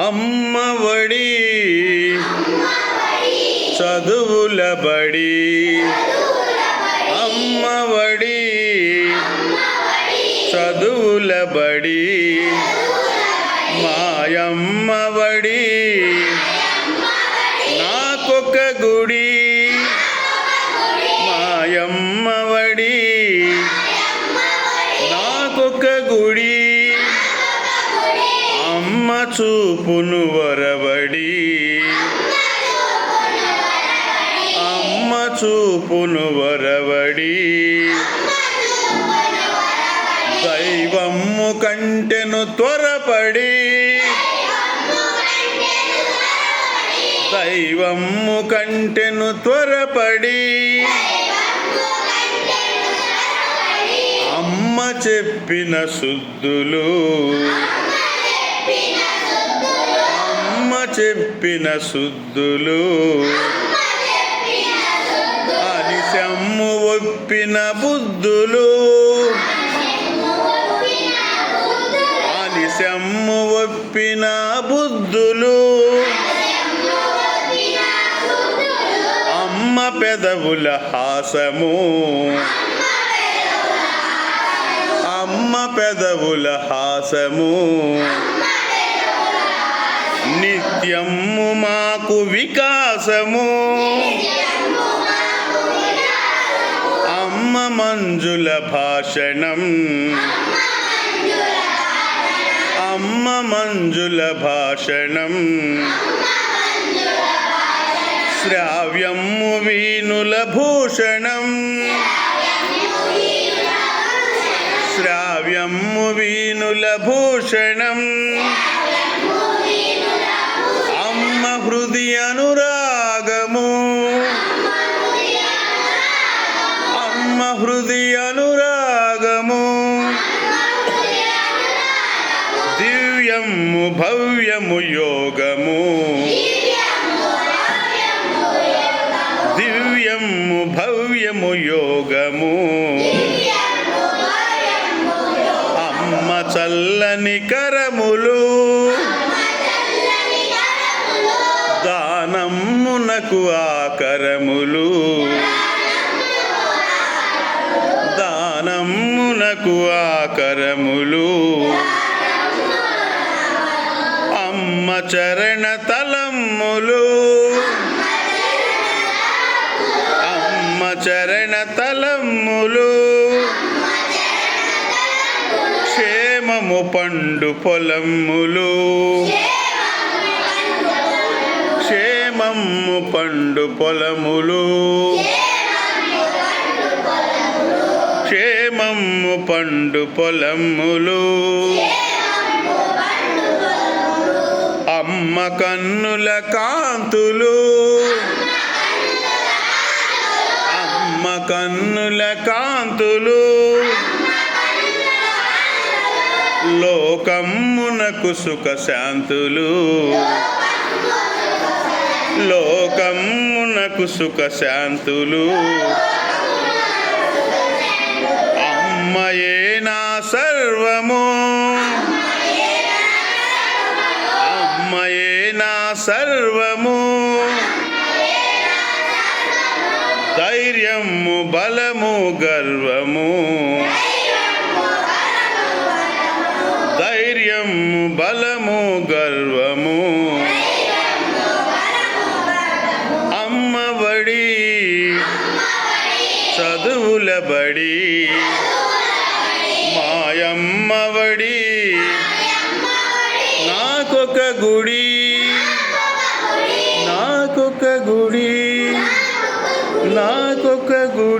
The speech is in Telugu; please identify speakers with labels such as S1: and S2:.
S1: అమ్మ ఒడి చదువుల బడి, అమ్మ ఒడి చదువుల బడి, మాయమ్మ ఒడి నాకొక గుడి, మాయమ్మ ఒడి నాకొక గుడి, అమ్మ చూపును వరబడి, అమ్మ చూపును వరబడి, దైవమ్ము కంటెను త్వరపడి, దైవమ్ము కంటెను త్వరపడి, అమ్మ చెప్పిన శుద్ధులు, అమ్మ చెప్పిన శుద్ధులు, అనిశమ్ము ఒప్పిన బుద్ధులు, అనిశమ్ము ఒప్పిన బుద్ధులు, అమ్మ పెదవుల హాసము, అమ్మ పెదవుల హాసము, నిత్యము మాకు వికాసము, అమ్మ మంజుల భాషణం, అమ్మ మంజుల భాషణం, శ్రావ్యము వీణుల భూషణం, శ్రావ్యము వీణుల భూషణం, అమ్మ హృదయ అనురాగము, అమ్మ హృదయ అనురాగము, దివ్యము భవ్యము యోగము, దివ్యము భవ్యము యోగము, అమ్మ చల్లని కరములు, దానమునకు ఆకరములు, దానమునకు ఆకరములు, అమ్మ చరణ తలమ్ములు, అమ్మ చరణ తలమ్ములు, క్షేమము పండు పొలమ్ములు, క్షేమము పండు పొలములు, క్షేమము పండు పొలములు, అమ్మ కన్నుల కాంతులు, అమ్మ కన్నుల కాంతులు, లోకమ్మునకు సుఖ శాంతులు, లోకమ్మునకు సుఖ శాంతులు, అమ్మయే నా సర్వము, అమ్మయే నా సర్వము, ధైర్యము బలము గర్వము, ధైర్యము బలము గర్వము, అమ్మ బడి చదువుల బడి, మాయమ్మ బడి నాకొక గుడి, నాకొక గుడి, నాకొక గుడి.